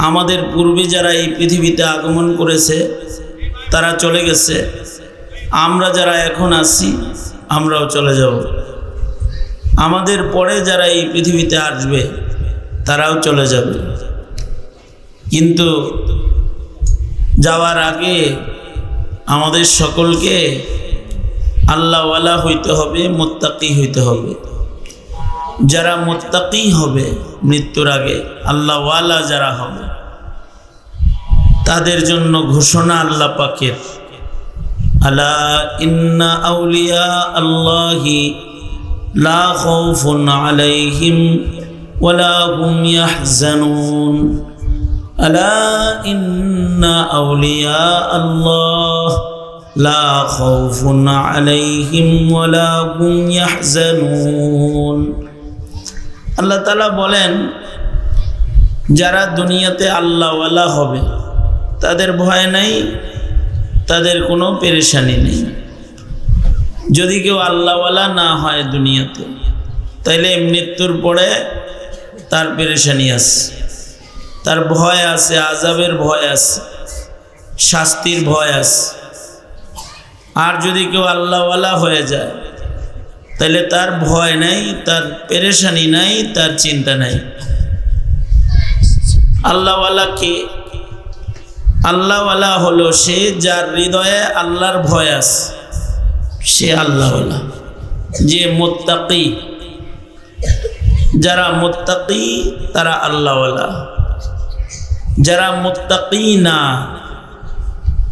আমাদের পূর্বে যারা এই পৃথিবীতে আগমন করেছে তারা চলে গেছে, আমরা যারা এখন আছি আমরাও চলে যাব। আমাদের পরে যারা এই পৃথিবীতে আসবে তারাও চলে যাবে। কিন্তু যাওয়ার আগে আমাদের সকলকে আল্লাহওয়ালা হইতে হবে, মুত্তাকি হইতে হবে। যারা মুত্তাকি হবে মৃত্যুর আগে, আল্লাহওয়ালা যারা হবে, তাদের জন্য ঘোষণা আল্লাহ পাকের, আলা ইন্না আউলিয়া আল্লাহি লা খাউফুন আলাইহিম ওয়ালা হুম ইয়াহজানুন। আলা ইন্না আউলিয়া আল্লাহ লা খাউফুন আলাইহিম ওয়ালা হুম ইয়াহজানুন। আল্লাহ তাআলা বলেন, যারা দুনিয়াতে আল্লাহওয়ালা হবে তাদের ভয় নাই, তাদের কোনো পেরেশানি নেই। যদি কেউ আল্লাহওয়ালা না হয় দুনিয়াতে, তাইলে মৃত্যুর পরে তার পেরেশানি আছে, তার ভয় আছে, আযাবের ভয় আছে, শাস্তির ভয় আছে। আর যদি কেউ আল্লাহওয়ালা হয়ে যায় তাহলে তার ভয় নাই, তার পেরেশানি নাই, তার চিন্তা নাই। আল্লাহওয়ালা কে? আল্লাহওয়ালা হলো সে যার হৃদয়ে আল্লাহর ভয় আছে, সে আল্লাহওয়ালা। যে মুত্তাকি, যারা মুত্তাকি তারা আল্লাহওয়ালা। যারা মুত্তাকি না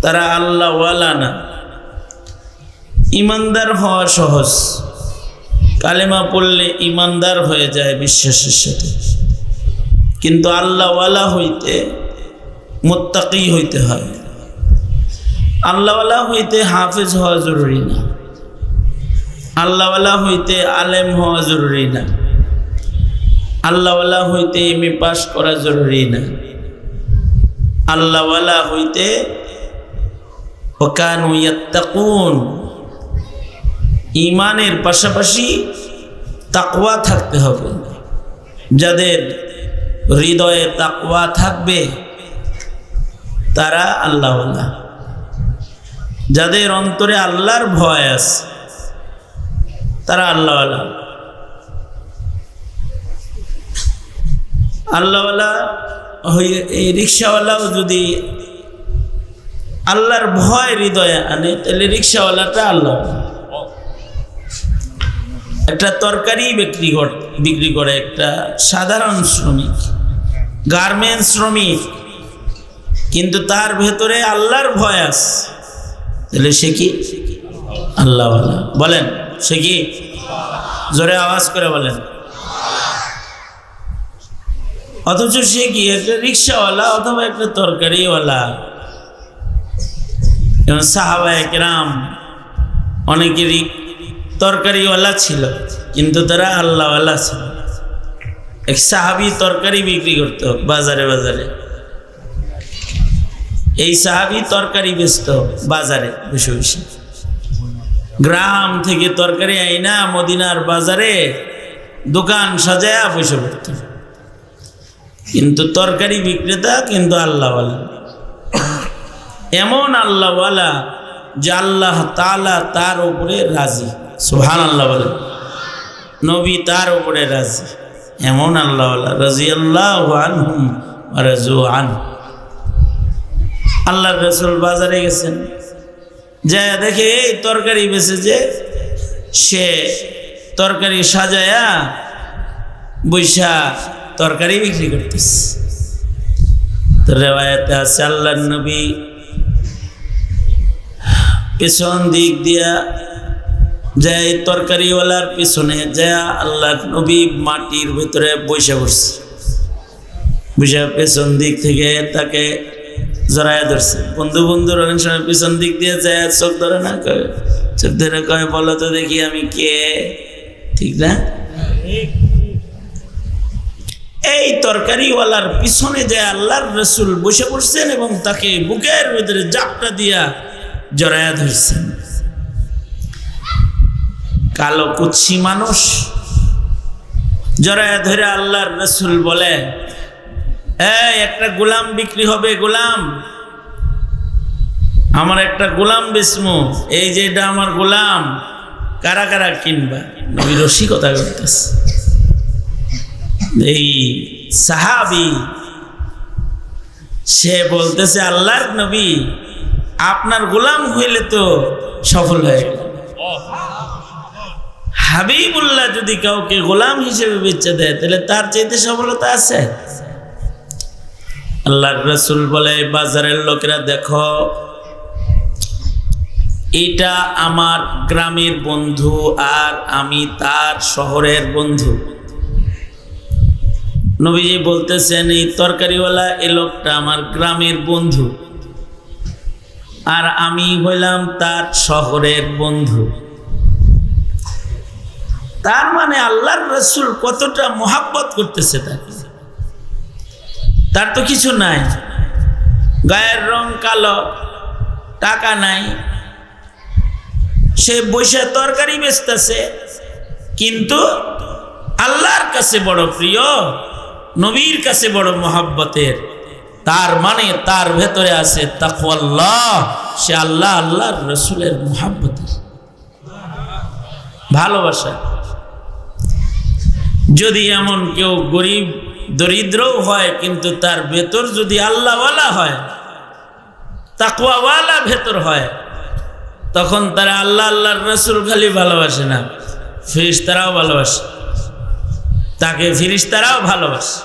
তারা আল্লাহওয়ালা না। ইমানদার হওয়া সহজ, কালেমা পড়লে ইমানদার হয়ে যায় বিশ্বাসের সাথে, কিন্তু আল্লাহওয়ালা হইতে মুত্তাকি হইতে হয়। আল্লাহওয়ালা হইতে হাফেজ হওয়া জরুরি না, আল্লাহওয়ালা হইতে আলেম হওয়া জরুরি না, আল্লাহওয়ালা হইতে এমএ পাস করা জরুরি না। আল্লাহওয়ালা হইতে ওয়াকানু ইয়াত্তাকুন, ইমানের পাশাপাশি তাকওয়া থাকতে হবে। যাদের হৃদয়ে তাকওয়া থাকবে তারা আল্লাহওয়ালা। যাদের অন্তরে আল্লাহর ভয় আছে তারা আল্লাহওয়ালা। আল্লাহওয়ালা হয়ে এই রিক্সাওয়ালাও যদি আল্লাহর ভয় হৃদয়ে আনে তাহলে রিক্সাওয়ালাটা আল্লাহ। একটা তরকারি বিক্রি করে একটা সাধারণ শ্রমিক, গার্মেন্টস শ্রমিক, কিন্তু তার ভেতরে আল্লাহর ভয় আছে, তাহলে সে কি? আল্লাহওয়ালা। বলেন সে কি? জোরে আওয়াজ করে বলেন। অথচ সে কি একটা রিক্সাওয়ালা অথবা একটা তরকারিওয়ালা। যেমন সাহাবায়ে কেরাম অনেকেরই তরকারিওয়ালা ছিল, কিন্তু তারা আল্লাহওয়ালা ছিল। এক সাহাবী তরকারি বিক্রি করতো বাজারে বাজারে। এই সাহাবী তরকারি বেচত বাজারে বসে বসে, গ্রাম থেকে তরকারি আইনা মদিনার বাজারে দোকান সাজায়া বসে পড়ত। কিন্তু তরকারি বিক্রেতা কিন্তু আল্লাহওয়ালা। এমন আল্লাহওয়ালা যে আল্লাহ তাআলা তার উপরে রাজি। সুবহানাল্লাহ বলেন। নবী তার উপরে রাজি, এমন আল্লাহওয়ালা। রাজিয়াল্লাহু আনহুম ওয়া রাজু আনহু। আল্লাহর রাসূল বাজারে গেছেন, যায় দেখে এই তরকারি বেচেছে, সে তরকারি সাজায়া বৈশা তরকারি বিক্রি করতেছে। তো রিওয়ায়াতে আছে আল্লাহর নবী পেছন দিক দিয়া যায়, তরকারিওয়ালার পিছনে যায় আল্লাহর নবী মাটির ভিতরে বসে পড়ছে। বসে পেছন দিক থেকে তাকে জড়াইয়া ধরছে। বন্ধুর অনেক সময় পিছন দিক দিয়ে যায়, চোখ ধরে না, চোখ ধরে কয় বলো তো দেখি আমি কে, ঠিক না? এই তরকারিওয়ালার পিছনে যে আল্লাহর রাসূল বসে পড়ছেন এবং তাকে বুকের ভিতরে জাপটা দিয়া জড়াইয়া ধরছেন। কালো কুৎসি মানুষ জড়াইয়া ধরে আল্লাহর রাসূল বলে, এই একটা গোলাম বিক্রি হবে, গোলাম, আমার একটা গোলাম বেচমু, এই যে এটা আমার গোলাম, কারা কারা কিনবা? নবী রসিকতা করতেছে। এই সাহাবী সে বলতেছে, আল্লাহর নবী আপনার গোলাম হইলে তো সফল হয়ে গেল। হাবিবুল্লাহ যদি কাউকে গোলাম হিসেবে বেচে দেয় তাহলে তার চাইতে সফলতা আছে? আল্লাহর রাসূল বলে, বাজারের লোকেরা দেখো, এটা আমার গ্রামের বন্ধু আর আমি তার শহরের বন্ধু। নবীজি বলতেছেন, এই তরকারিওয়ালা এই লোকটা আমার গ্রামের বন্ধু আর আমি হইলাম তার শহরের বন্ধু। তার মানে আল্লাহর রাসূল কতটা মোহাব্বত করতেছে তাকে। তার তো কিছু নাই, গায়ের রং কালো, টাকা নাই, সে বসে তরকারি বেচতেছে, কিন্তু আল্লাহর কাছে বড় প্রিয়, নবীর কাছে বড় মোহাব্বতের। তার মানে তার ভেতরে আছে তাকওয়াল্লাহ, সে আল্লাহ আল্লাহর রাসূলের মোহাব্বতের ভালোবাসা। যদি এমন কেউ গরিব দরিদ্রও হয় কিন্তু তার ভেতর যদি আল্লাহওয়ালা হয়, তাকওয়াওয়ালা ভেতর হয়, তখন তারা আল্লাহ আল্লাহর রাসূল খালি ভালোবাসে না, ফেরেশতারাও ভালোবাসে, তাকে ফেরেশতারাও ভালোবাসে।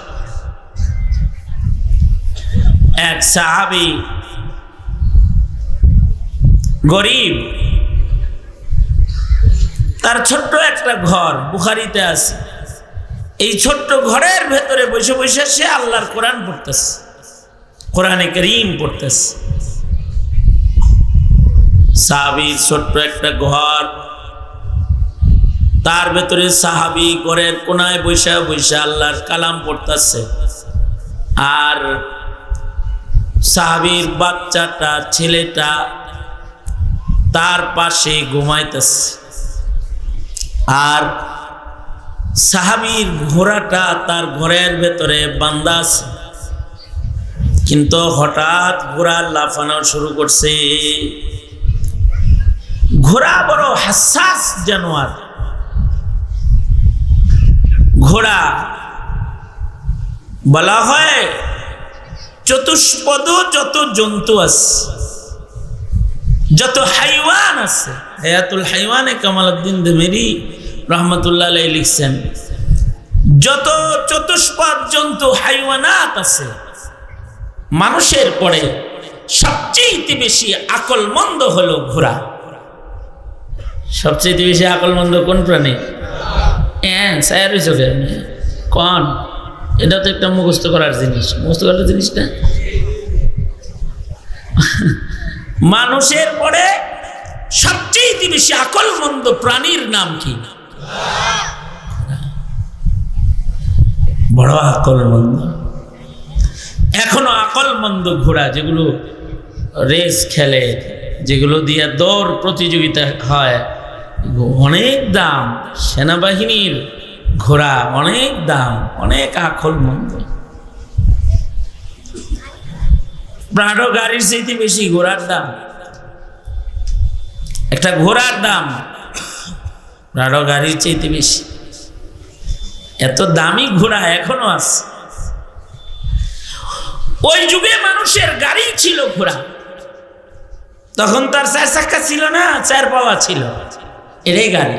এক সাহাবী গরিব, তার ছোট্ট একটা ঘর, বুখারীতে আছে। এই ছোট্ট ঘরের ভেতরে বসে বসে সে আল্লাহর কোরআন পড়তেছে, কোরআনে কারীম পড়তেছে। সাহাবীর ছোট্ট একটা ঘর, তার ভেতরে সাহাবী ঘরের কোনায় বসে বসে আল্লাহর কালাম পড়তেছে, আর সাহাবীর বাচ্চাটা, ছেলেটা তার পাশে ঘুমাইতেছে, আর সাহাবীর ঘোড়াটা তার ঘরের ভেতরে বান্ধা আছে। কিন্তু হঠাৎ ঘোড়া লাফানো শুরু করছে। ঘোড়া বড় হাসাস জানোয়ার। ঘোড়া বলা হয় চতুষ্পদ যত জন্তু আছে, যত হাইওয়ান আছে, হায়াতুল হাইওয়ানে কামালউদ্দিন দেমেরি রহমতুল্লাহ আলাইহি লিখছেন, যত চতুষ্পদ জন্তু হাইওয়ানাত আছে, মানুষের পরে সবচেয়ে বেশি আকলমন্দ হলো ঘোড়া। সবচেয়ে বেশি আকলমন্দ কোন প্রাণী? কোন? এটা তো একটা মুখস্থ করার জিনিস, মুখস্থ করার জিনিস না। মানুষের পরে সবচেয়ে বেশি আকলমন্দ প্রাণীর নাম কি? বড় আকলমন্দ। এখনো আকলমন্দ ঘোড়া যেগুলো রেস খেলে, যেগুলো দিয়ে দৌড় প্রতিযোগিতা হয়, অনেক দাম। সেনাবাহিনীর ঘোড়া অনেক দাম, অনেক আকলমন্দ। প্রাডো গাড়ির চাইতে বেশি ঘোড়ার দাম। একটা ঘোড়ার দাম প্রাডো গাড়ির চাইতে বেশি। এত দামি ঘোড়া এখনো আছে। ওই যুগে মানুষের গাড়ি ছিল ঘোড়া, তখন তার 4 চাকা ছিল না, 4 পাওয়া ছিল। এটাই গাড়ি।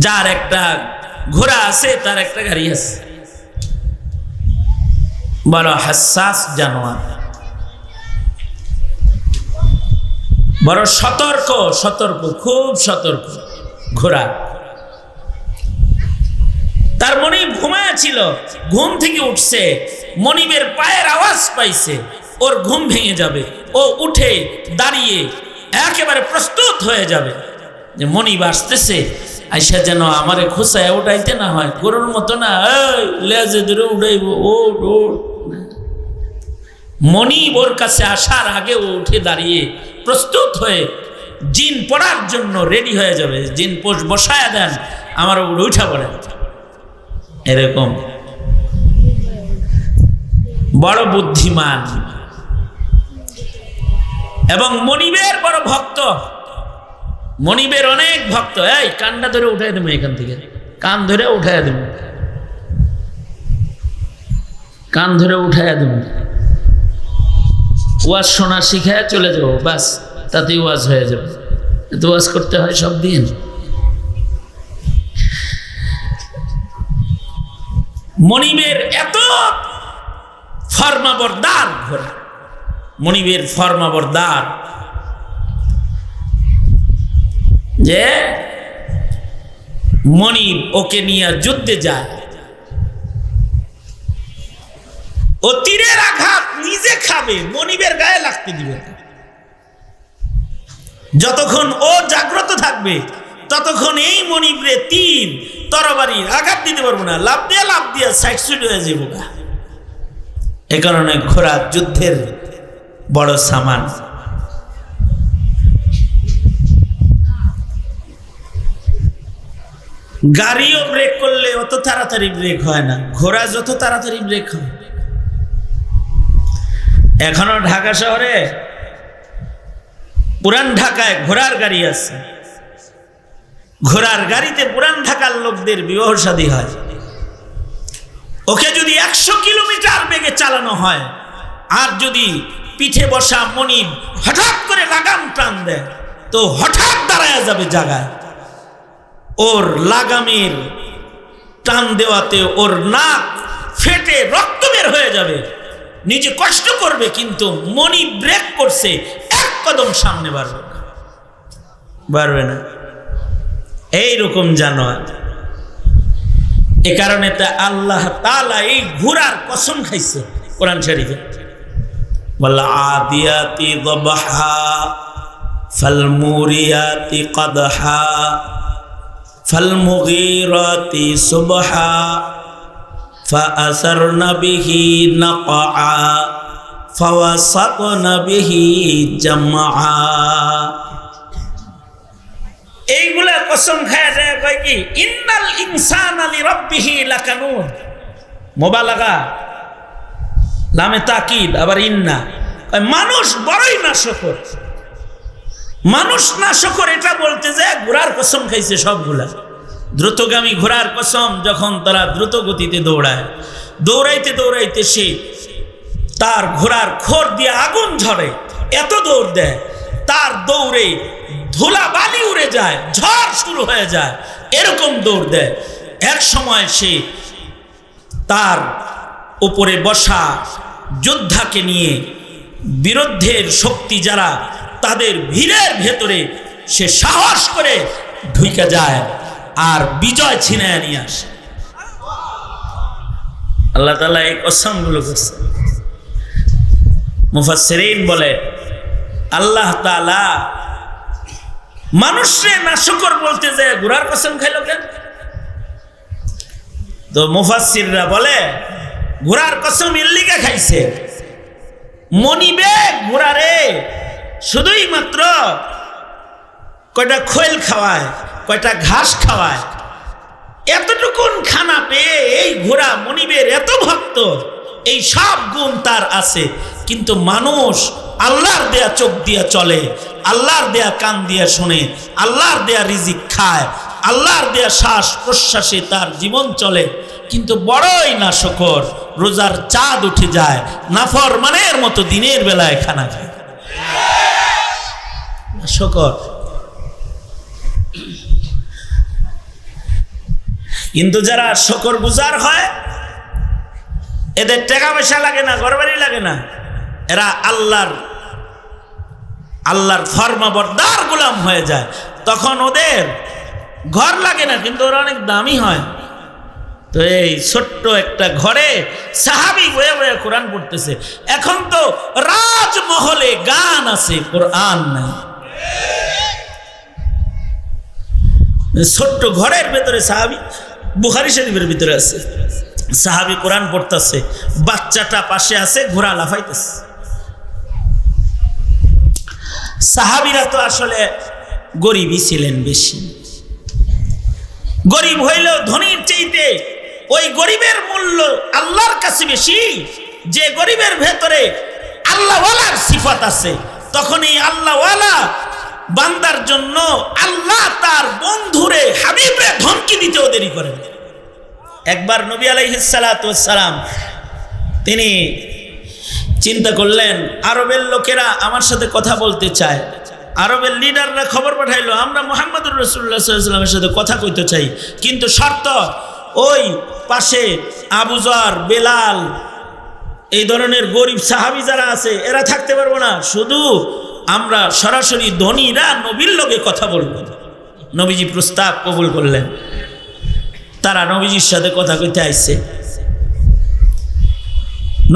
যার একটা ঘোড়া আছে তার একটা গাড়ি আছে। বড় হাসাস জানোয়ার, বড় সতর্ক, সতর্ক, খুব সতর্ক ঘোড়া। তার মনিব ঘুমায় ছিল, ঘুম থেকে উঠছে, মনিবের পায়ের আওয়াজ পাইছে, ওর ঘুম ভেঙে যাবে। ও উঠে দাঁড়িয়ে একেবারে প্রস্তুত হয়ে যাবে যে মনিব আসতেছে, আইসা যেন আমারে খোসায় উঠাইতে না হয়, গরুর মতো না লেজে ধরে উঠাইব। মনিব ওর কাছে আসার আগে ও উঠে দাঁড়িয়ে প্রস্তুত হয়ে জিন পড়ার জন্য রেডি হয়ে যাবে। জিন পোষ বসায় দেন, আমার উপরে উঠা পড়ে। এরকম বড় বুদ্ধিমান এবং মনিবের বড় ভক্ত। মনিবের অনেক ভক্ত। এই কানটা ধরে উঠাই দেবো, এখান থেকে কান ধরে উঠাই দেবো, কান ধরে উঠাই দেবো। ওয়াজ শোনা শিখায় চলে যাবো, বাস তাতেই ওয়াজ হয়ে যাবে। এত ওয়াজ করতে হয় সব দিন। মনিবের এত ফরমাবরদার ঘোড়া, মনিবের ফরমাবরদার যে মনিব ওকে নিয়ে যুদ্ধে যায়। ও তীরের আঘাত নিজে খাবে, মনিবের গায়ে লাগতে দিবে। যতক্ষণ ও জাগ্রত থাকবে ততক্ষণ এই মনিবরে তীর তরবারির আঘাত দিতে পারবো না। লাভ দিয়ে সাইড সুইড হয়ে যাবো। এ কারণে ঘোড়া যুদ্ধের বড় সামান। গাড়িও ব্রেক করলে অত তাড়াতাড়ি ব্রেক হয় না, ঘোড়া যত তাড়াতাড়ি ব্রেক হয়। এখনো ঢাকা শহরে পুরান ঢাকায় ঘোড়ার গাড়ি আছে। ঘোড়ার গাড়িতে পুরান ঢাকার লোকদের বিবাহ শাদী হয়। ওকে যদি 100 কিলোমিটার বেগে চালানো হয়, আর যদি পিঠে বসা মনিব হঠাৎ করে লাগাম টান দেয়, তো হঠাৎ দাঁড়ায় যাবে জায়গায়। ওর লাগামের টান দেওয়াতে ওর নাক ফেটে রক্ত বের হয়ে যাবে। নিজে কষ্ট করবে, কিন্তু মনিব ব্রেক করছে, এক কদম সামনে বাড়বে না। এইরকম জানোয়ার। এ কারণে তা আল্লাহ তাআলা এই ঘোড়ার কসম খাইছে কোরআন শরীফে। ওয়াল আদিয়াতি দবহা ফালমুরিয়াতি কদহা ফালমুগীরাতি সুবহা ফাআসারনা বিহি নাকআ ফাওয়াসাতনা বিহি জামআ। এইগুলা কসম খায় যায় কয় কি, ইন্নাল ইনসানা লিরাব্বিহি লাকানুদ। মুবালাগা, লামে তাকিদ, আবার ইন্না। মানুষ বড়ই নাশকর। মানুষ নাশকর এটা বলতে যায় ঘোড়ার কসম খাইছে সবগুলা। দ্রুতগামী ঘোড়ার কসম, যখন তারা দ্রুত গতিতে দৌড়ায়, দৌড়াইতে দৌড়াইতে সে তার ঘোড়ার খোর দিয়ে আগুন ঝরে, এত দৌড় দেয় তার দৌড়ে ধুলা বালি উড়ে যায়, ঝড় শুরু হয়ে যায়, এরকম দৌড় দেয়। এক সময় সে তার উপরে বসা যোদ্ধাকে নিয়ে বিরুদ্ধের শক্তি যারা, তাদের ভিড়ের ভেতরে সে সাহস করে ঢুকে যায় আর বিজয় ছিনিয়ে নিয়ে আসে। আল্লাহ তাআলা এই কসমগুলো করছে। মুফাসসিরিন বলে আল্লাহ তাআলা মানুষরে নাশকর বলতে যায় ঘোড়ার কসম খাইল কেন? তো মুফাসসিররা বলে ঘোড়ার কসম এর লিগে খাইছে, মনিবে ঘোড়ারে শুধুই মাত্র কয়টা খোল খাওয়ায়, কয়টা ঘাস খাওয়ায়, এতটুকুন খানা পেয়ে এই ঘোড়া মনিবের এত ভক্ত, এই সব গুণ তার আছে। কিন্তু মানুষ আল্লাহর দেয়া চোখ দিয়া চলে, আল্লাহর দেয়া কান দিয়া শুনে, আল্লাহর দেয়া রিজিক খায়, আল্লাহর দেয়া শ্বাস প্রশ্বাসে তার জীবন চলে, কিন্তু বড়ই নাশকর। রোজার চাঁদ উঠে যায়, নাফরমানের মতো দিনের বেলায় খানা খায়, নাশকর। কিন্তু যারা শকর গুজার হয়, এদের টাকা পয়সা লাগে না, ঘরবাড়ি লাগে না, এরা আল্লাহর ফরমাবরদার গোলাম হয়ে যায়। তখন ওদের ঘর লাগে না, কিন্তু ওরা অনেক দামি হয়। তো এই ছোট্ট একটা ঘরে সাহাবী বয়ে বয়ে কোরআন পড়তেছে। এখন তো রাজমহলে গান আছে, কোরআন নাই। ছোট্ট ঘরের ভেতরে সাহাবী, বুখারী শরীফের ভিতরে আছে, সাহাবী কোরআন পড়তেছে, বাচ্চাটা পাশে আছে, ঘোড়া লাফাইতেছে। সাহাবীরা তো আসলে গরিবই ছিলেন বেশি। গরিব হইলেও ধনীর চাইতে ওই গরিবের মূল্য আল্লাহর কাছে বেশি। যে গরিবের ভেতরে আল্লাহওয়ালার সিফাত আছে, তখন এই আল্লাহওয়ালা বান্দার জন্য আল্লাহ তার বন্ধুরে হাবিবরে ধমকি দিতেও দেরি করেন। একবার নবী আলাইহিস সালাতু ওয়াস সালাম তিনি চিন্তা করলেন, আরবের লোকেরা আমার সাথে কথা বলতে চায়। আরবের লিডাররা খবর পাঠাইলো, আমরা মুহাম্মদুর রাসূলুল্লাহ সাল্লাল্লাহু আলাইহি ওয়াসাল্লামের সাথে কথা কইতে চাই, কিন্তু শর্ত ওই পাশে আবু যর, বেলাল, এই ধরনের গরিব সাহাবী যারা আছে এরা থাকতে পারবো না, শুধু আমরা সরাসরি ধনীরা নবীর লগে কথা বলবো। নবীজি প্রস্তাব কবুল করলেন। তারা নবীজির সাথে কথা কইতে আইছে।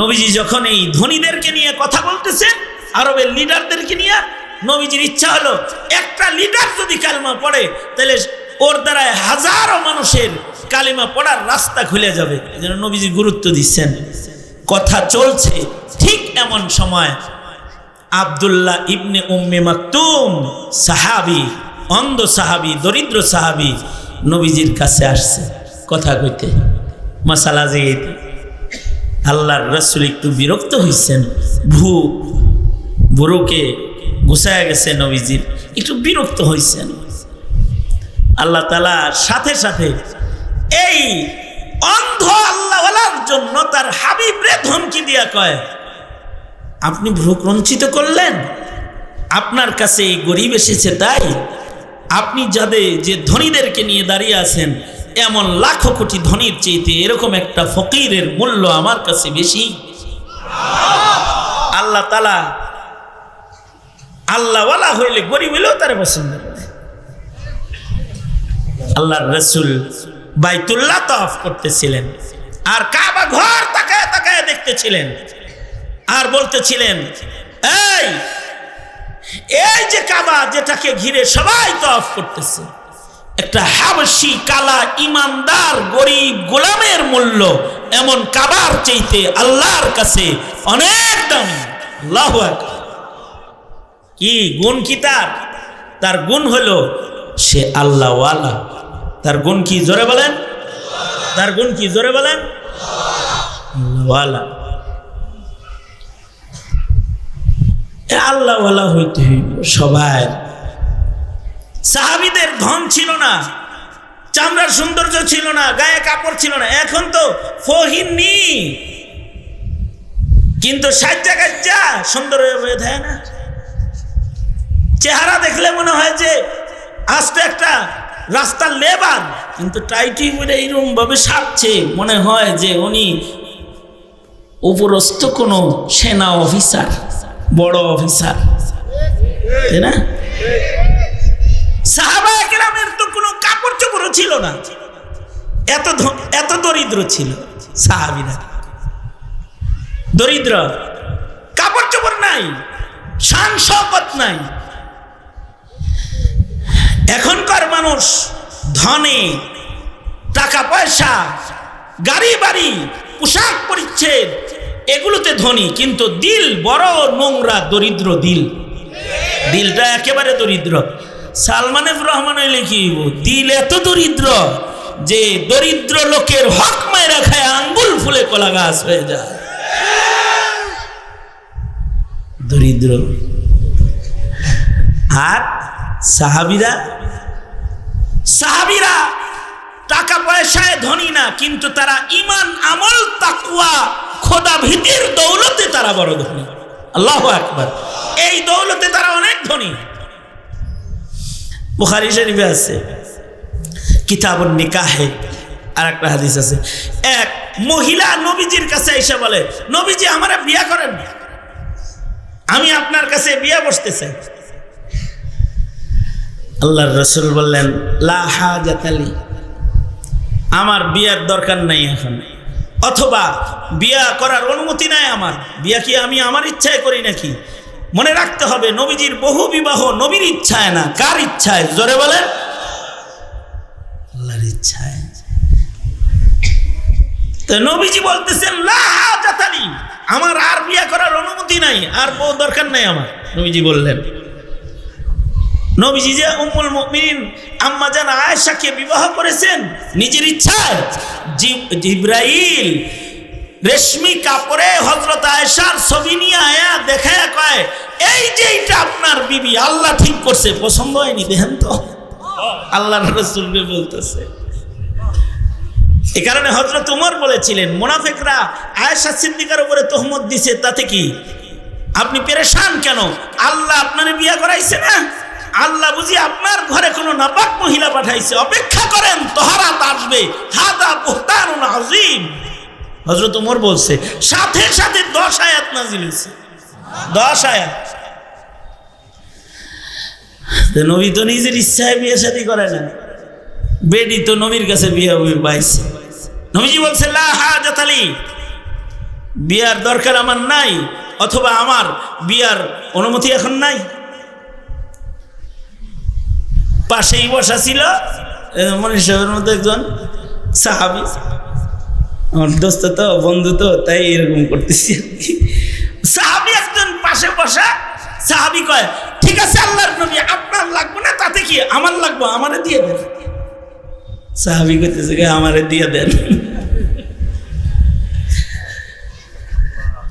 নবীজি যখন এই ধনীদেরকে নিয়ে কথা বলতেছেন, আরবের লিডারদেরকে নিয়ে, নবীজির ইচ্ছা হলো একটা লিডার যদি কালেমা পড়ে তাহলে ওর দ্বারা হাজারো মানুষের কালেমা পড়ার রাস্তা খুলে যাবে। এজন্য নবীজি গুরুত্ব দিচ্ছেন। কথা চলছে, ঠিক এমন সময় আব্দুল্লাহ ইবনে উম্মে মাকতুম সাহাবী, অন্ধ সাহাবী, দরিদ্র সাহাবী নবীজির কাছে আসছে কথা কইতে, মাসালা জিগাইতে। আল্লাহর রাসূল একটু বিরক্ত হইছেন, বুড়োকে গুছায়া গেছে নবীজির, একটু বিরক্ত হইছেন। আল্লাহ তাআলা সাথে সাথে এই অন্ধ আল্লাহওয়ালার জন্য তার হাবিবরে ধমকি দিয়া কয়, আপনি ভ্রুকুঞ্চিত করলেন, আপনার কাছে এই গরিব এসেছে তাই? আপনি যে ধনীদেরকে নিয়ে দাঁড়িয়ে আছেন, এমন লাখো কোটি ধনীর চাইতে এরকম একটা ফকিরের মূল্য আমার কাছে বেশি। আল্লাহ তাআলা আল্লাহওয়ালা হইলে গরিব হইলেও তারা পছন্দ করে। আল্লাহর রাসূল বাইতুল্লাহ তাওয়াফ করতেছিলেন আর কাবা ঘর তাকায় তাকায় দেখতেছিলেন আর বলতেছিলেন, এই যে কাবা যেটাকে ঘিরে সবাই তাওয়াফ করতেছে, একটা হাবশী কালা ইমানদার গরিব গোলামের মূল্য এমন কাবার চাইতে আল্লাহর কাছে অনেক দামি। আল্লাহু আকবার। কি গুণ কি তার গুণ হলো সে আল্লাহওয়ালা। তার গুণ কি জোরে বলেন? তার গুণ কি জোরে বলেন? আল্লাহওয়ালা। আল্লাহওয়ালা হইতে হইব সবাই। সাহাবীদের ধন ছিল না, চামড়ার সৌন্দর্য ছিল না, গায়ে কাপড় ছিল না, এখন তো ফহিনী, কিন্তু সাজ্জা গাজ্জা সুন্দর হয়ে থাকে না। চেহারা দেখলে মনে হয় যে আস্তে একটা রাস্তার লেবার, কিন্তু টাইটি বলে এইরকম ভাবে সাজছে মনে হয় যে উনি উপরস্থ কোনো সেনা অফিসার, বড় অফিসার, তাই না? সাহাবায়ে কেরামের তো কোনো কাপড় চোপড়ও ছিল না, এত দরিদ্র ছিল সাহাবীরা। দরিদ্র, কাপড় চোপড় নাই, শান শওকত নাই। এখনকার মানুষ ধনে, টাকা পয়সা, গাড়ি বাড়ি, পোশাক পরিচ্ছদ এগুলোতে ধনী, কিন্তু দিল বড় নোংরা, দরিদ্র দিলটা একেবারে দরিদ্র। সালমান এফ রহমান হইলে কি দিল এত দরিদ্র যে দরিদ্র লোকের হক মাইরা খায় আঙ্গুল ফুলে কলা গাছ হয়ে যায়। দরিদ্র। আর সাহাবীরা টাকা পয়সায় ধনী না, কিন্তু তারা ঈমান, আমল, তাকওয়া, খোদা ভীতির দৌলতে তারা বড় ধনী। আল্লাহু আকবার। এই দৌলতে তারা অনেক ধনী। বুখারী শরীফে আছে কিতাবুন নিকাহে আর একটা হাদিস আছে, এক মহিলা নবীজির কাছে এসে বলে, নবীজি আমারে বিয়ে করেন, আমি আপনার কাছে বিয়ে বসতে চাই। আল্লাহর রাসূল বললেন, লা হাজাতা লি, আমার বিয়ার দরকার নাই এখন, অথবা বিয়া করার অনুমতি নাই আমার। বিয়া কি আমি আমার ইচ্ছায় করি নাকি? মনে রাখতে হবে নবীজির বহু বিবাহ নবীর ইচ্ছায় না, কার ইচ্ছায়? জোরে বলেন, আল্লাহর ইচ্ছায়। তো নবীজি বলতেছেন, লা হাজাতা লি, আমার আর বিয়া করার অনুমতি নাই, আর বউ দরকার নাই আমার। নবীজি বললেন, নবীজি যে উম্মুল মুমিনিন আম্মা জান আয়েশাকে বিবাহ করেছেন নিজের ইচ্ছায়। জিবরাইল রেশমি কাপড়ে হযরত আয়েশার ছবি নিয়ে আয়া দেখায় কয় এই যে এটা আপনার বিবি, আল্লাহ ঠিক করছে, পছন্দ হয়নি দেখেন তো। আল্লাহর রাসূলকে বলতেছে। এই কারণে হযরত ওমর বলেছিলেন মুনাফিকরা আয়েশা সিদ্দিকার উপরে তহমত দিছে, তাতে কি আপনি পেরেশান কেন? আল্লাহ আপনারে বিয়ে করাইছে না, আল্লাহ বুঝি আপনার ঘরে কোনো নাপাক মহিলা পাঠাইছে, অপেক্ষা করেন তহরাত আসবে, হাদা বুহতানুন আযীম। হযরত ওমর বলছে, সাথে সাথে 10 আয়াত নাযিল হয়েছে, 10 আয়াত। নবী তো নিজের ইচ্ছায় বিয়ে শাদী করে না, বেডি তো নবীর কাছে বিয়ে পাইছে। নবীজি বলছে লা হাজাত লি, বিয়ার দরকার আমার নাই, অথবা আমার বিয়ার অনুমতি এখন নাই। পাশেই বসা ছিল মনীষ সাহেবের মতো একজন সাহাবী, আমার দোস্ত তো বন্ধু তো, তাই এরকম করতেছি। সাহাবী একজন পাশে বসা, সাহাবী কয় ঠিক আছে আল্লাহর নবী আপনার লাগবে না, তাতে কি আমার লাগবে, আমারে দিয়ে দেন। সাহাবী কইতেছে আমারে দিয়ে দেন।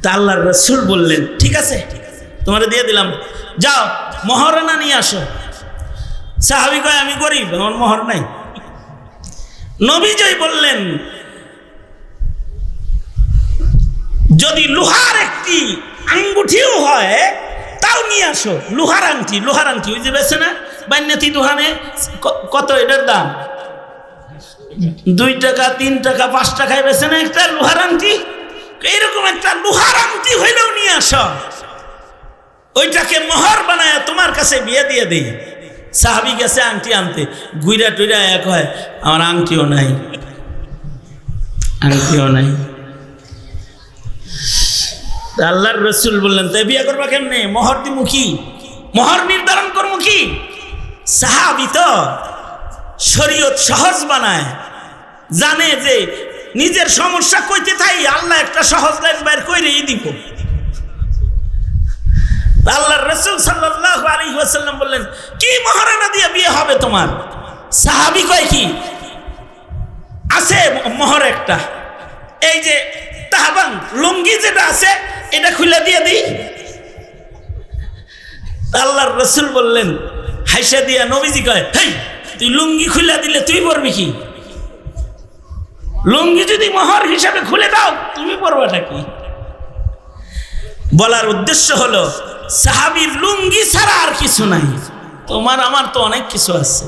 তা আল্লাহর রাসূল বললেন ঠিক আছে তোমারে দিয়ে দিলাম, যাও মহরানা নিয়ে আসো। সাহাবী কয় আমি গরিব, আমার মোহর নাই। নবীজি বললেন যদি লোহার একটি আঙ্গুঠিও হয় তাও নিয়ে আসো। লোহার আংটি, লোহার আংটি ওই যে বেছে না বান্যাতি দোকানে, কত এটার দাম? 2 টাকা 3 টাকা 5 টাকায় বেছে না একটা লোহার আংটি। এইরকম একটা লোহার আংটি হইলেও নিয়ে আসো, ওইটাকে মোহর বানায় তোমার কাছে বিয়ে দিয়ে দেই। সাহাবী গেছে আংটি আনতে, গুইরা টুইরা এক হয় আমার আংটিও নাই, আংটিও নাই। আল্লাহর রাসূল বললেন তাই বিয়ে করবা কেমনে, মোহর দিমু কি, মোহর নির্ধারণ করবো কি? সাহাবী তো শরীয়ত সহজ বানায়, জানে যে নিজের সমস্যা কইতে থাই আল্লাহ একটা সহজ লাইন বাইর কইরেই দিব। আল্লাহর রাসূল সাল্লাল্লাহু আলাইহি ওয়াসাল্লাম বললেন কি মহারানা দিয়ে বিয়ে হবে তোমার? সাহাবী কয় কি আছে মোহর একটা, এই যে তাহবান লুঙ্গি যেটা আছে এটা খুলে দিয়ে দিই। আল্লাহর রাসূল বললেন হাইসা দিয়া, নবীজি কয় হেই তুই লুঙ্গি খুলে দিলে তুই পরবি কি? লুঙ্গি যদি মোহর হিসাবে খুলে দাও তুমি পরবাটা কি? বলার উদ্দেশ্য হলো সাহাবীর লুঙ্গি ছাড়া আর কিছু নাই, তোমার আমার তো অনেক কিছু আছে,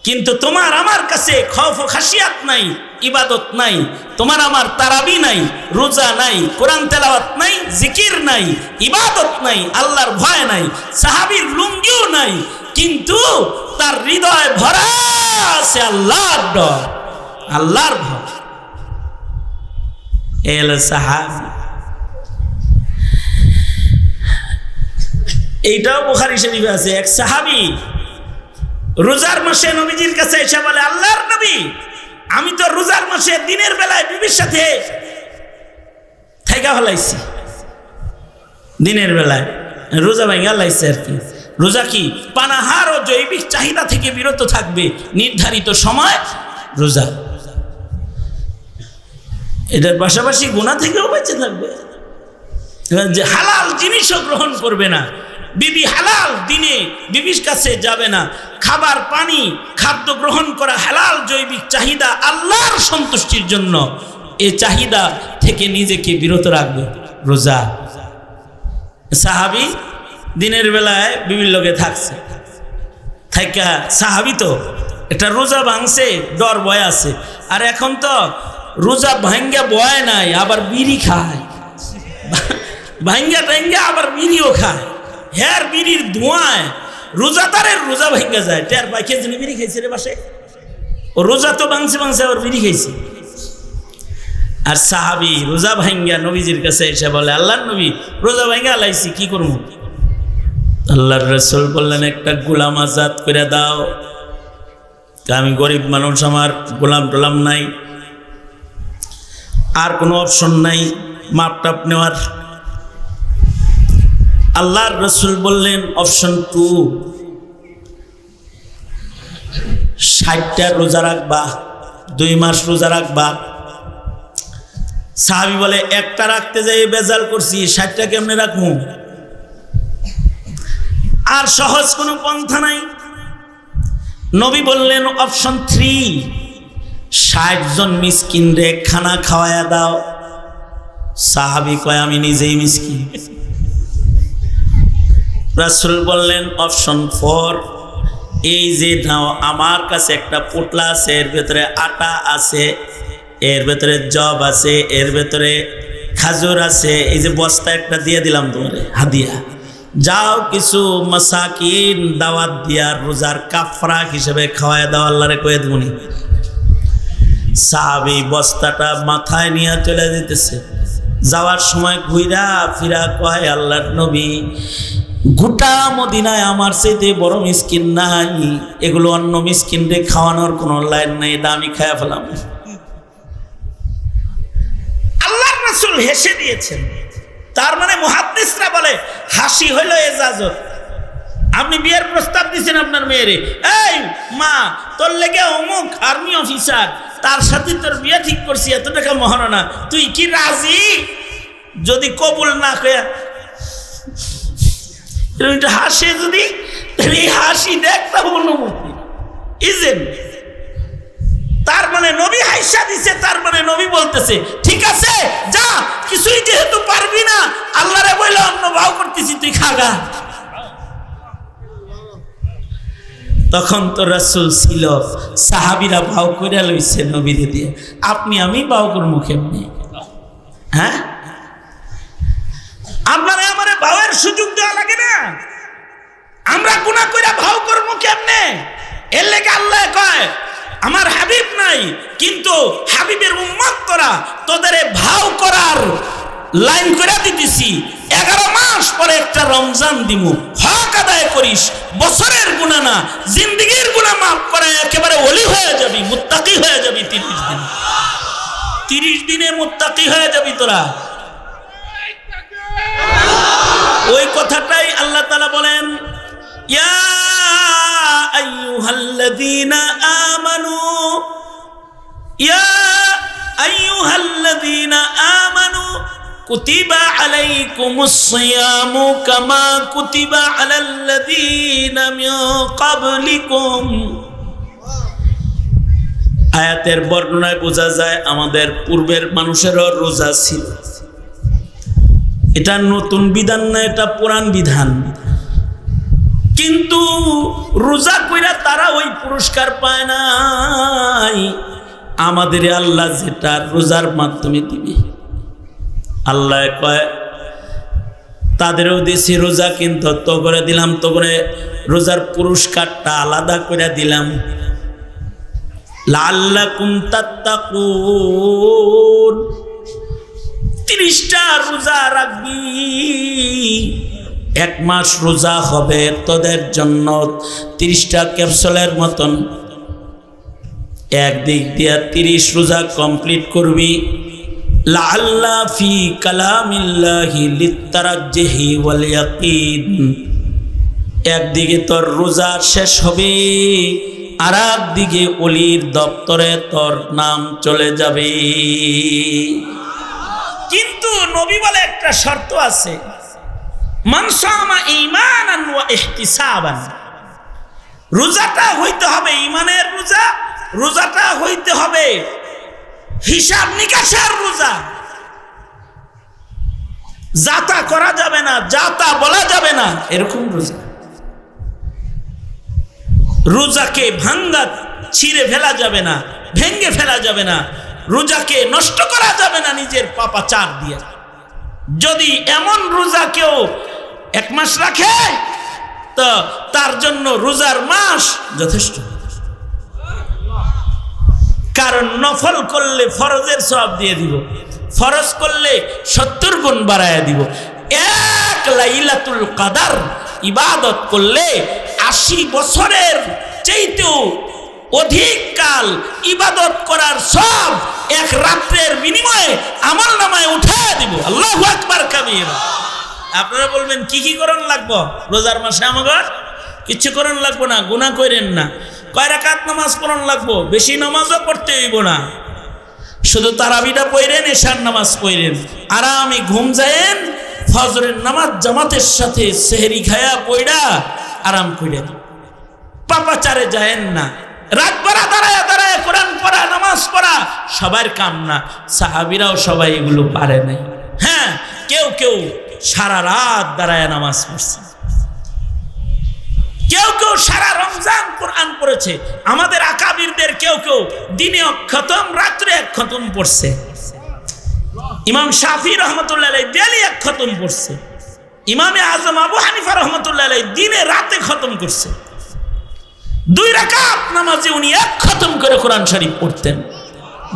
কিন্তু তোমার আমার কাছে খৌফ ও খাশিয়াত নাই, ইবাদত নাই, তোমার আমার তারাবি নাই, রোজা নাই, কোরআন তেলাওয়াত নাই, জিকির নাই, ইবাদত নাই, আল্লাহর ভয় নাই। সাহাবীর লুঙ্গিও নাই, কিন্তু তার হৃদয় ভরা আছে আল্লাহর ডর, আল্লাহর ভয়। এল সাহাবী, এইটাও বুখারী শরীফে আছে। এক সাহাবী রোজার মাসে নবীজির কাছে এসে বলে আল্লাহর নবী আমি তো রোজার মাসে দিনের বেলায় বিবির সাথে থাইকা ফেলাইছি, দিনের বেলায় রোজা ভাঙা লাইছে আর কি। রোজা কি পানাহার ও জৈবিক চাহিদা থেকে বিরত থাকবে নির্ধারিত সময় রোজা, এটার পাশাপাশি গুনাহ থেকেও বেঁচে থাকবে, যে হালাল জিনিসও গ্রহণ করবে না, বিবি হালাল দিনে বিবির কাছে যাবে না, খাবার পানি খাদ্য গ্রহণ করা হালাল জৈবিক চাহিদা আল্লাহর সন্তুষ্টির জন্য, এই চাহিদা থেকে নিজেকে বিরত রাখবে রোজা। সাহাবী দিনের বেলায় বিবির লগে থাকছে, থাইকা সাহাবী তো একটা রোজা ভাঙছে, ডর ভয় আছে, আর এখন তো রোজা ভাঙ্গা বয় নাই, আবার বিড়ি খায়, ভাঙ্গা টাঙ্গা আবার বিড়িও খায়, হ্যার বিড়ির ধোঁয়ায় রোজাদারের রোজা ভাঙ্গা যায়। টের পাই খেয়ে বিড়ি খাইছে রে বাসে, ও রোজা তো ভাঙছে ভাঙছে আবার বিড়ি খাইছে। আর সাহাবী রোজা ভাঙ্গা নবীজির কাছে এসে বলে আল্লাহর নবী রোজা ভাঙ্গা লাইছি কি করবো? আল্লাহর রাসূল বললেন একটা গোলাম আজাদ করে দাও। আমি গরিব মানুষ, আমার গোলাম টোলাম নাই, আর কোনো অপশন নাই মাপ টাপ নেওয়ার। আল্লাহর রাসূল বললেন অপশন 2, 60টা রোজা রাখবা, 2 মাস রোজা রাখবা, সাহাবী বলে একটা রাখতে যাই বেজাল করছি, 60টা কেমনে রাখবো? আর সহজ কোনো পন্থা নাই। নবী বললেন অপশন 3, 60 জন মিসকিন রে খানা খাওয়ায়া দাও। সাহাবী কয় আমি নিজেই মিসকিন। রাসূল বললেন অপশন 4, এই যে নাও, আমার কাছে একটা পোটলা আছে, এর ভেতরে আটা আছে, এর ভেতরে জব আছে, এর ভেতরে খাজুর আছে, এই যে বস্তা একটা দিয়ে দিলাম তোমার হাদিয়া, যাও কিছু মাসাকিন দাওয়াত দিয়া রোজার কাফরা হিসেবে খাওয়ায় দাও, আল্লাহরে কয়ে দেবনি। সাহাবী বস্তাটা মাথায় নিয়ে চলে যেতেছে, যাওয়ার সময় ঘুরা ফিরা কয় আল্লাহর নবী, গোটা মদিনায় আমার চাইতে বড় মিসকিন নাই, এগুলো অন্য মিসকিনরে খাওয়ানোর কোনো লাইন নেই, এটা আমি খায়া ফেলাম। আল্লাহর রাসূল হেসে দিয়েছেন। তার মানে মুহাদ্দিসরা বলে হাসি হইল এজাজত। আপনি বিয়ের প্রস্তাব দিচ্ছেন আপনার মেয়েরে, এই মা তোর লেগে অমুক আর্মি অফিসার, তার সাথে তোর বিয়ে ঠিক করছি, এত টাকা মহারণা, তুই কি রাজি? যদি কবুল না কয়া হাসে, যদি এই হাসি একটা অনুভূতি ইজেন। তার মানে নবী হাইসা দিছে, তার মানে নবী বলতেছে ঠিক আছে যা, কিছুই যেহেতু পারবি না, আল্লাহরে বইলে অন্য ভাও করতেছি, তুই খাগা। তখন তো রাসূল ছিল, সাহাবীরা ভাও করে লইছে নবীরে দিয়ে, আপনি আমি ভাও করবো কেমনি? হ্যাঁ, আপনারা আমারে ভাওয়ের সুযোগ দেওয়া লাগে না? আমরা গুনাহ কইরা ভাও করবো কেমনে? এর লেগে আল্লাহ কয় আমার হাবিব নাই, কিন্তু হাবিবের উম্মত তোরা, তোদের ভাও করার লাইন করে দিতেছি, 11 মাস পরে একটা রমজান দিমু, হক আদায় করিস, বছরের গুনাহ না জিন্দেগীর গুনাহ মাফ করে একেবারে ওলি হয়ে যাবি, মুত্তাকি হয়ে যাবি। 30 দিনে মুত্তাকি হয়ে যাবি তোরা। ওই কথাটাই আল্লাহ তাআলা বলেন, ইয়া আইয়ুহাল্লাযীনা আমানু, ইয়া আইয়ুহাল্লাযীনা আমানু কুতিবা আলাইকুমুস সিয়ামু কামা কুতিবা আলাল্লাযীনা মিন ক্বাবলিকুম। আয়াতের বর্ণনায় বোঝা যায় আমাদের পূর্বের মানুষেরও রোজা ছিল। এটা নতুন বিধান না, এটা পুরান বিধান, কিন্তু রোজা কইরা তারা ওই পুরস্কার পায় নাই। আমাদের আল্লাহ যেটা রোজার মাধ্যমে দিবে, আল্লাহ কয় তাদেরও দিছি রোজা, কিন্তু তো করে দিলাম, তো করে রোজার পুরস্কারটা আলাদা করে দিলাম, লাআল্লাকুম তাত্তাকুন। 30টা রোজা রাখবি, 1 মাস রোজা হবে তোদের জন্য 30টা ক্যাপসুলের মতন। একদিক দিয়া 30 রোজা কমপ্লিট করবি, লাআল্লা ফি কালামিল্লাহি লিত্তারাজ্জিহি ওয়াল ইয়াকিন। একদিকে তোর রোজা শেষ হবে, আর একদিকে ওলির দপ্তরে তোর নাম চলে যাবে। কিন্তু নবী বলে একটা শর্ত আছে, মান সামা ঈমানান ওয়া ইহতিসাবান। রোজাটা হইতে হবে ঈমানের রোজা, রোজাটা হইতে হবে হিসাব নিকাশের রোজা। যাতা করা যাবে না, যাতা বলা যাবে না, এরকম রোজা। রোজাকে ভাঙ্গা ছিঁড়ে ফেলা যাবে না, ভেঙ্গে ফেলা যাবে না, রোজাকে নষ্ট করা যাবে না নিজের পাপাচার দিয়ে। যদি এমন রোজা কেউ 1 মাস রাখে, তো তার জন্য রোজার মাস যথেষ্ট। কারণ নফল করলে ফরজের সওয়াব দিয়ে দিব, ফরজ করলে 70 গুণ বাড়ায় দিব। 1 লাইলাতুল কদর ইবাদত করলে 80 বছরের চাইতেও অধিক কাল ইবাদত করার সব 1 রাত্রের বিনিময়ে আমল নামায় উঠায় দিব। আল্লাহু আকবার কাবীরা। আপনারা বলবেন কি কি করণ লাগবো রোজার মাসে? আমাদের কিচ্ছু করণ লাগবো না, গুনাহ করেন না। কয় রাকাত নামাজ পড়ন লাগবো? বেশি নামাজও পড়তে হইব না, শুধু তারাবিটা পড়েন, এশার নামাজ পড়েন, আরামে ঘুম যায়েন, ফজরের নামাজ জামাতের সাথে সেহরি খায়া পড়া আরাম করেন, পাপাচারে যায়েন না। রাত ভরা দাঁড়ায় দাঁড়ায় কোরআন পড়া, নামাজ পড়া সবার কাম না, সাহাবীরাও সবাই এগুলো পারে নাই। হ্যাঁ, কেউ কেউ সারা রাত দাঁড়ায় নামাজ পড়ছে, কেউ কেউ সারা রমজান কোরআন পড়েছে। আমাদের আকাবিরদের কেউ কেউ দিনে এক খতম, রাত্রে এক খতম পড়ছে। ইমাম শাফি রহমতুল্লাহ আলাইহি ডেইলি এক খতম পড়ছে। ইমামে আজম আবু হানিফা রহমতুল্লাহ আলাইহি দিনে রাতে খতম করছে। 2 রাকাত নামাজে উনি এক খতম করে কোরআন শরীফ পড়তেন।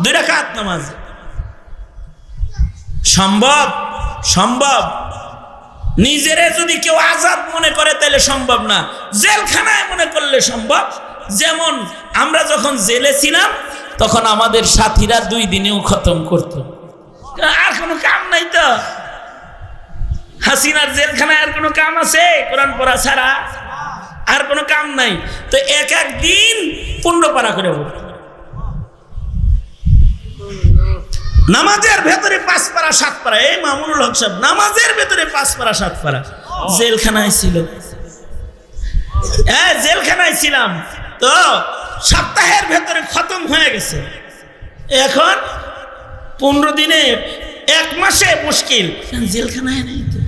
2 রাকাত নামাজ সম্ভব? সম্ভব। নিজেরে যদি কেউ আজাদ মনে করে তাহলে সম্ভব না, জেলখানায় মনে করলে সম্ভব। যেমন আমরা যখন জেলে ছিলাম তখন আমাদের সাথীরা 2 দিনেও খতম করত, আর কোনো কাম নাই তো। হাসিনার জেলখানায় আর কোনো কাম আছে কোরআন পড়া ছাড়া? আর কোনো কাম নাই তো এক এক দিন 15 পারা করে পড়ত। নামাজের ভেতরে 5 পারা 7 পারা, এই মামুনুল হক সাহেব নামাজের ভেতরে 5 পারা 7 পারা। জেলখানায় ছিল, হ্যাঁ জেলখানায় ছিলাম তো সপ্তাহের ভেতরে খতম হয়ে গেছে। এখন 15 দিনে 1 মাসে মুশকিল, জেলখানায় নেই তো।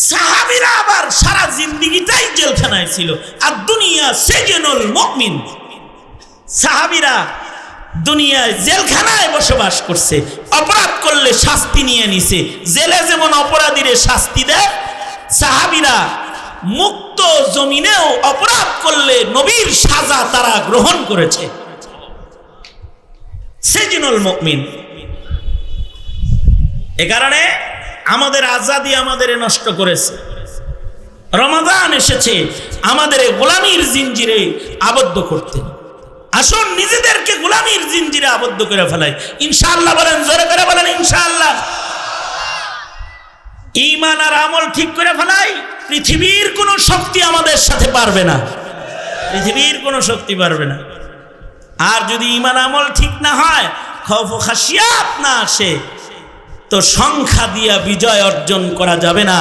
সাহাবীরা আবার সারা জিন্দেগিটাই জেলখানায় ছিল। আর দুনিয়া সিজনুল মুমিন, সাহাবীরা দুনিয়ায় জেলখানায় বসবাস করছে, অপরাধ করলে শাস্তি নিয়ে নিছে। জেলে যেমন অপরাধীরে শাস্তি দেয়, সাহাবীরা মুক্ত জমিনেও অপরাধ করলে নবীর সাজা তারা গ্রহণ করেছে। সিজনুল মুমিন। এ কারণে আমাদের আজাদি আমাদের নষ্ট করেছে। রমাদান এসেছে আমাদের গোলামির জিঞ্জিরে আবদ্ধ করতে। আসুন নিজেদেরকে গোলামির জিঞ্জিরে আবদ্ধ করে ফেলাই। ইনশাআল্লাহ বলেন, জোরে করে বলেন ইনশাআল্লাহ। ঈমান আর আমল ঠিক করে ফেলাই, পৃথিবীর কোনো শক্তি আমাদের সাথে পারবে না, পৃথিবীর কোনো শক্তি পারবে না। আর যদি ঈমান আমল ঠিক না হয়, খৌফ ও খাশিয়াত না আসে, তো সংখ্যা দিয়া বিজয় অর্জন করা যাবে না।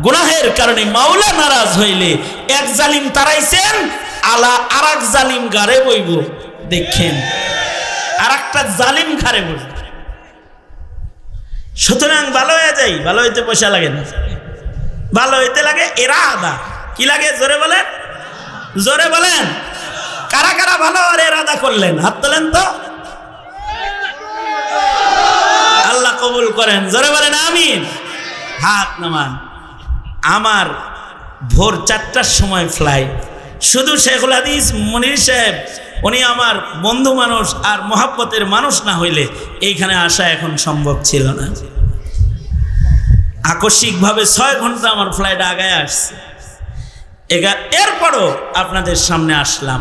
গুনাহের কারণে মাওলা নারাজ হইলে এক জালিম তাড়াইছেন, আর এক জালিম ঘরে বইব, দেখেন আর একটা জালিম ঘরে বসবে। সুতরাং ভালো হয়ে যাই, ভালো হইতে পয়সা লাগে না, ভালো হইতে লাগে ইরাদা। কি লাগে জোরে বলেন, জোরে বলেন। কারা কারা ভালো আর ইরাদা করলেন হাত তোলেন তো, আল্লাহ কবুল করেন, জোরে বলেন আমিন। হাত নামান। আমার ভোর 4টার সময় ফ্লাইট। শুধু শেখুল হাদিস মনির সাহেব উনি আমার বন্ধু মানুষ আর মহাব্বতের মানুষ না হইলে এইখানে আসা এখন সম্ভব ছিল না। আকস্মিকভাবে 6 ঘন্টা আমার ফ্লাইট আগায় আসছে। এরপরও আপনাদের সামনে আসলাম।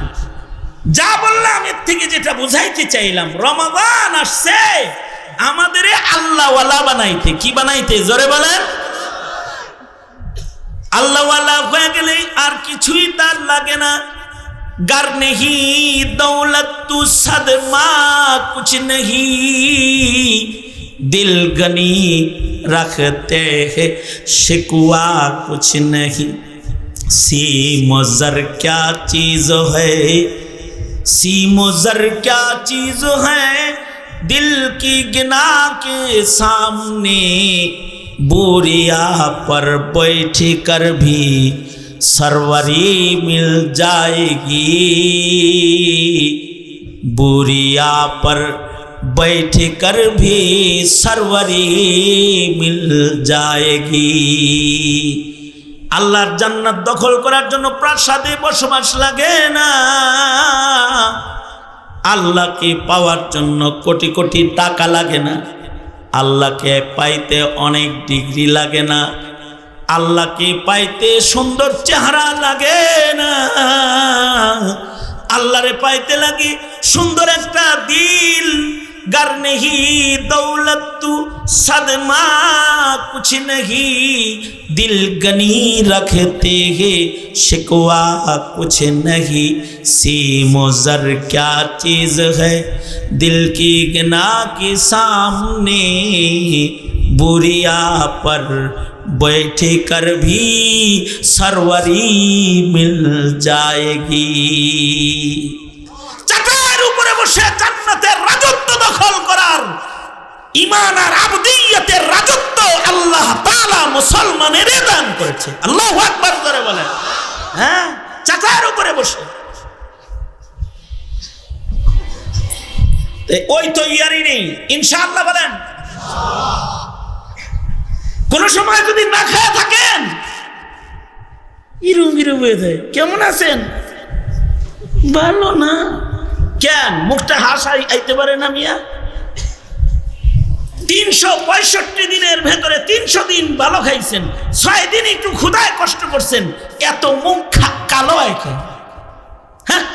যা বললাম এর থেকে যেটা বুঝাইতে চাইলাম, রমাদান আসছে আমাদের আল্লাহওয়ালা বানাইতে। কি বানাইতে, জোরে বলেন। আল্লাহওয়ালা হয়ে গেলে আর কিছুই তার লাগে না। गर नहीं दौलत तू सदमा कुछ नहीं, दिल गनी रखते हैं शिकवा कुछ नहीं। सीम ज़र क्या चीज़ है, सीम ज़र क्या चीज़ है, दिल की गिना के सामने बोरिया पर बैठ कर भी सरवरी मिल जाएगी, बोरिया पर बैठ कर भी सरवरी मिल जाएगी। আল্লাহর জান্নাত দখল করার জন্য প্রাসাদে বসবাস লাগে না, আল্লাহকে পাওয়ার জন্য কোটি কোটি টাকা লাগে না, আল্লাহকে পাইতে অনেক ডিগ্রি লাগে না, আল্লাহকে পাইতে সুন্দর চেহারা লাগে না, আল্লাহরে পাইতে লাগে সুন্দর একটা দিল, गर नहीं दौलत तू सदमा कुछ नहीं दिल गनी रखते हैं शिकवा कुछ नहीं सीमो ज़र क्या चीज़ है दिल की गना के सामने बुरिया पर बैठे कर भी सरवरी मिल जाएगी চাকার উপরে বসে জান্নাতের রাজত্ব দখল করার ঈমান আর আবদিয়তের রাজত্ব আল্লাহ তাআলা মুসলমানের দান করেছে আল্লাহু আকবার করে বলেন হ্যাঁ চাকার উপরে বসে ওই তো ইয়ারি নেই ইনশাআল্লাহ বলেন কোন সময় যদি না খেয়ে থাকেন ইরুম ইরুম হয়ে যায় কেমন আছেন ভালো না কেন মুখটা হাসাই আইতে পারে না মিয়া 365 দিনের ভেতরে 300 দিন ভালো খাইছেন 6 দিন একটু ক্ষুধায় কষ্ট করছেন এত মুখ কালো এখন হ্যাঁ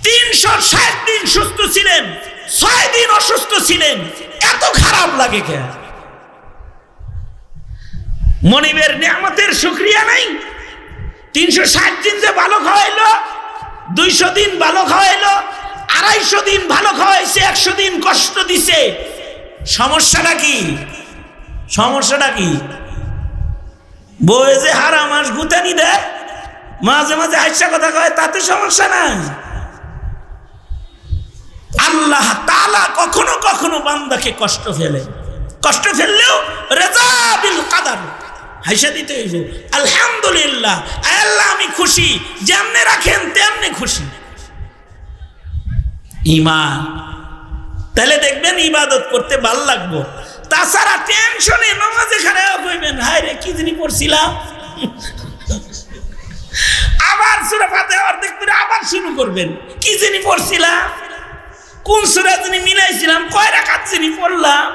360 দিন সুস্থ ছিলেন 6 দিন অসুস্থ ছিলেন এত খারাপ লাগে কেন মনিবের নিয়ামতের শুকরিয়া নাই 360 দিন যে ভালো খাওয়াইলো 200 দিন ভালো খাওয়াইলো 250 দিন ভালো খাওয়াইছে 100 দিন কষ্ট দিছে সমস্যাটা কি বই যে হারা মাস গুতানি দেয় মাঝে মাঝে হাসা কথা কয় তাতে সমস্যা নাই আল্লাহ তাআলা কখনো কখনো বান্দাকে কষ্ট ফেললেও রেজা বিল কদর হাসা দিতে হইব আলহামদুলিল্লাহ আল্লাহ আমি খুশি যেমনে রাখেন তেমনে খুশি ঈমান তাহলে দেখবেন ইবাদত করতে ভালো লাগবে তাছাড়া টেনশনে নামাজে খারাপ হইবেন হায় রে কি জানি পড়ছিলাম আবার সূরা ফাতিহা অর্ধেক করে আবার শুরু করবেন কি জানি পড়ছিলাম কোন সূরা জানি মিলাইছিলাম কয় রাকাত জানি পড়লাম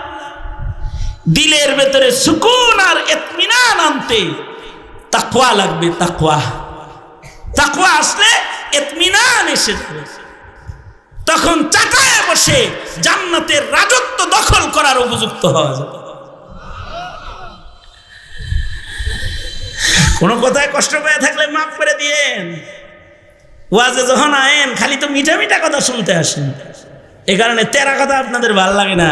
দিলের ভেতরে সুকুন আর ইতমিনান আনতে তাকওয়া লাগবে তাকওয়া আসলে ইতমিনান এসে যাবে তখন চাকায় বসে জান্নাতের রাজত্ব দখল করার উপযুক্ত হওয়া যাবে কোনো কথায় কষ্ট পেয়ে থাকলে মাফ করে দিয়েন ওয়াজে যখন আয়েন খালি তো মিঠা মিঠা কথা শুনতে আসেন এই কারণে তেরা কথা আপনাদের ভালো লাগে না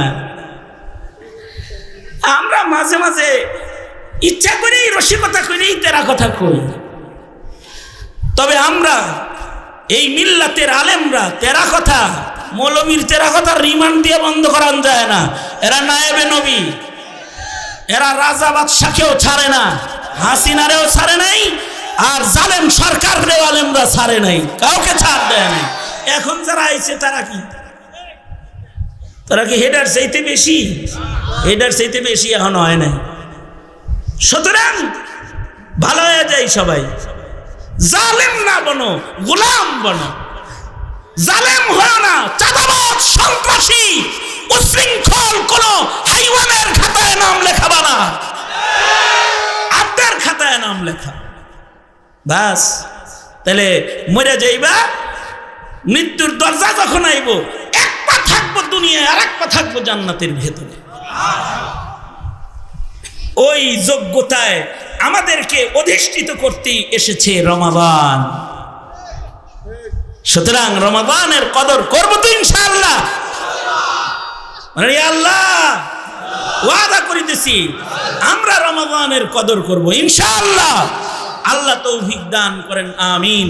আমরা মাঝে মাঝে ইচ্ছা করেই রসিকতা করেই তেরা কথা কই তবে আমরা এই মিল্লাতের আলেমরা তেরা কথা মৌলবীর তেরা কথা রিমান্ড দিয়ে বন্ধ করান যায় না এরা নায়েবে নবী এরা রাজা বাদশাকেও ছাড়ে না হাসিনারেও ছাড়ে নাই আর জালেম সরকারেও আলেমরা ছাড়ে নাই কাউকে ছাড় দেয় নাই এখন যারা আইছে তারা কি হেডার চাইতে বেশি এখন হয় না সুতরাং ভালো হয়ে যায় সবাই জালেম না বনো গোলাম বনো জালেম হয় না চাঁদাবাজ সন্ত্রাসী উশৃঙ্খল কোন হাইওয়ানের খাতায় নাম লেখাবা না আপনার খাতায় নাম লেখা বাস তাহলে মরে যাইবা মৃত্যুর দরজা যখন আইব এক পা থাকবো দুনিয়ায় আর এক পা থাকবো জান্নাতের ভেতরে ওই যোগ্যতায় আমাদেরকে অধিষ্ঠিত করতে এসেছে রমাদান সুতরাং রমাদানের কদর করবো তো ইনশাআল্লাহ আল্লাহ ওয়াদা করিতেছি আমরা রমাদানের কদর করবো ইনশাআল্লাহ আল্লাহ তৌফিক দান করেন আমিন